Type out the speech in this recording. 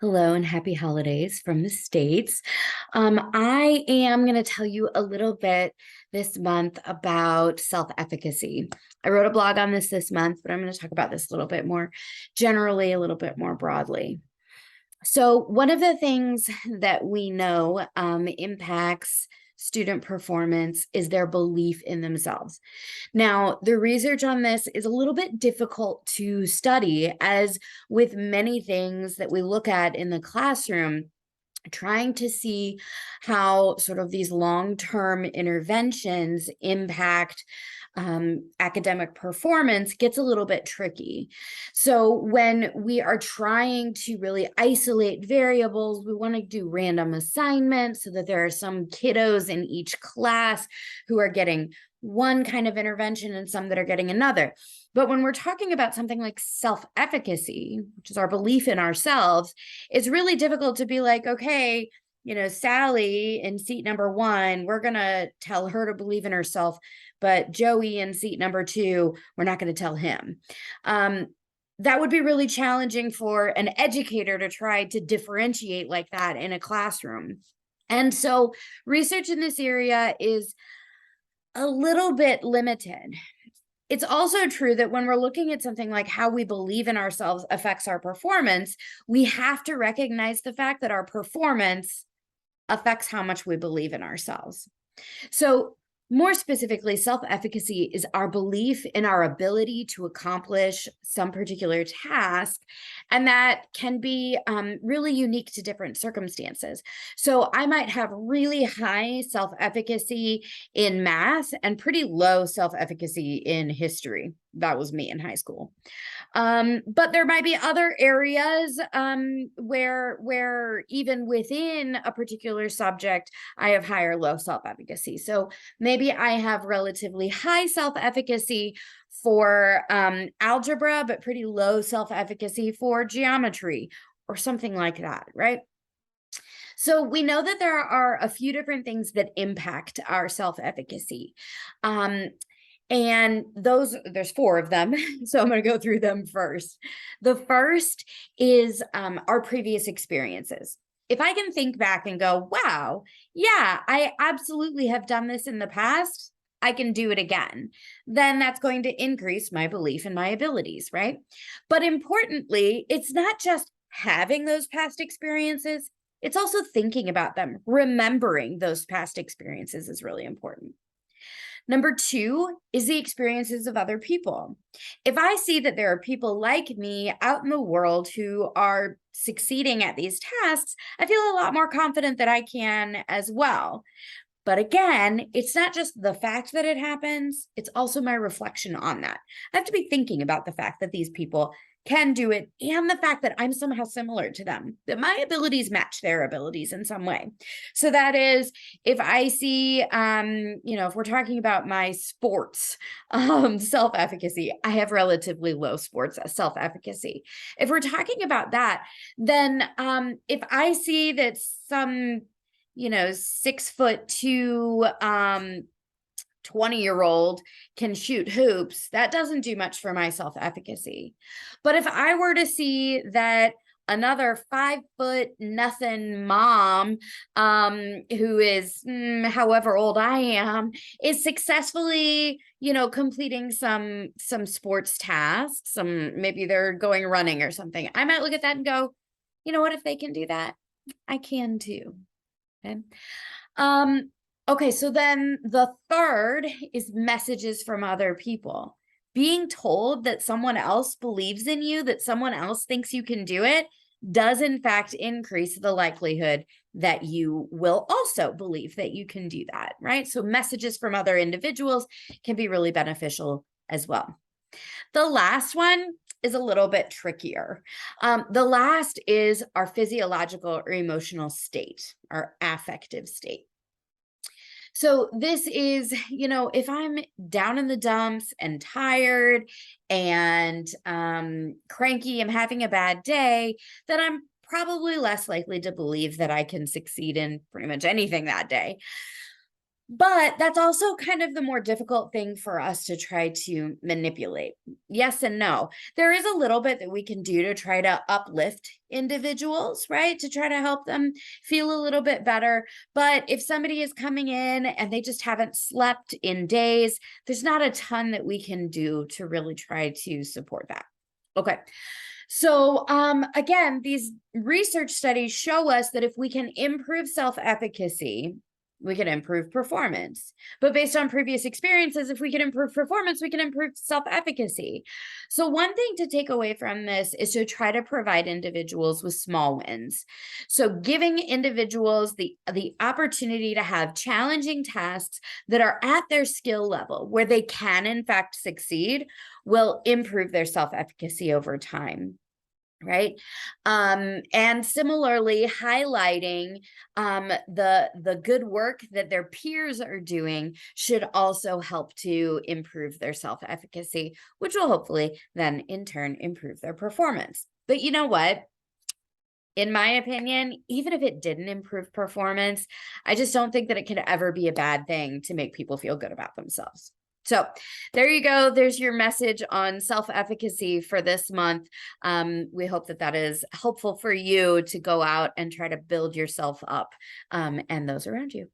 Hello and happy holidays from the States. I am going to tell you a little bit this month about self-efficacy. I wrote a blog on this month, but I'm going to talk about this a little bit more generally, a little bit more broadly. So one of the things that we know impacts student performance is their belief in themselves. Now, the research on this is a little bit difficult to study, as with many things that we look at in the classroom, trying to see how sort of these long-term interventions impact academic performance gets a little bit tricky. So when we are trying to really isolate variables, we want to do random assignments so that there are some kiddos in each class who are getting one kind of intervention and some that are getting another. But when we're talking about something like self-efficacy, which is our belief in ourselves, it's really difficult to be like, okay, Sally in seat number 1, we're going to tell her to believe in herself, but Joey in seat number 2, we're not going to tell him. That would be really challenging for an educator to try to differentiate like that in a classroom. And so research in this area is a little bit limited. It's also true that when we're looking at something like how we believe in ourselves affects our performance, we have to recognize the fact that our performance affects how much we believe in ourselves. So more specifically, self-efficacy is our belief in our ability to accomplish some particular task, and that can be really unique to different circumstances. So I might have really high self-efficacy in math and pretty low self-efficacy in history. That was me in high school. But there might be other areas where even within a particular subject, I have high or low self-efficacy. So maybe I have relatively high self-efficacy for algebra, but pretty low self-efficacy for geometry or something like that, right? So we know that there are a few different things that impact our self-efficacy. And there's 4 of them. So I'm going to go through them first. The first is our previous experiences. If I can think back and go, wow, yeah, I absolutely have done this in the past, I can do it again, then that's going to increase my belief in my abilities, right? But importantly, it's not just having those past experiences, it's also thinking about them. Remembering those past experiences is really important. Number 2 is the experiences of other people. If I see that there are people like me out in the world who are succeeding at these tasks, I feel a lot more confident that I can as well. But again, it's not just the fact that it happens, it's also my reflection on that. I have to be thinking about the fact that these people can do it and the fact that I'm somehow similar to them, that my abilities match their abilities in some way. So that is, if I see, if we're talking about my sports self-efficacy, I have relatively low sports self-efficacy. If we're talking about that, then if I see that some 6'2" 20-year-old can shoot hoops, that doesn't do much for my self-efficacy. But if I were to see that another 5' nothing mom who is however old I am is successfully completing some sports tasks, maybe they're going running or something, I might look at that and go, you know what, if they can do that, I can too. Okay. Okay, so then the third is messages from other people. Being told that someone else believes in you, that someone else thinks you can do it, does in fact increase the likelihood that you will also believe that you can do that, right? So messages from other individuals can be really beneficial as well. The last one is a little bit trickier. The last is our physiological or emotional state, our affective state. So this is, if I'm down in the dumps and tired and cranky, I'm having a bad day, then I'm probably less likely to believe that I can succeed in pretty much anything that day. But that's also kind of the more difficult thing for us to try to manipulate. Yes and no. There is a little bit that we can do to try to uplift individuals, right? To try to help them feel a little bit better. But if somebody is coming in and they just haven't slept in days, there's not a ton that we can do to really try to support that. Okay. So, again, these research studies show us that if we can improve self-efficacy, we can improve performance. But based on previous experiences, if we can improve performance, we can improve self-efficacy. So one thing to take away from this is to try to provide individuals with small wins. So giving individuals the opportunity to have challenging tasks that are at their skill level, where they can in fact succeed, will improve their self-efficacy over time. Right. And similarly, highlighting the good work that their peers are doing should also help to improve their self-efficacy, which will hopefully then in turn improve their performance. But you know what? In my opinion, even if it didn't improve performance, I just don't think that it could ever be a bad thing to make people feel good about themselves. So there you go. There's your message on self-efficacy for this month. We hope that that is helpful for you to go out and try to build yourself up and those around you.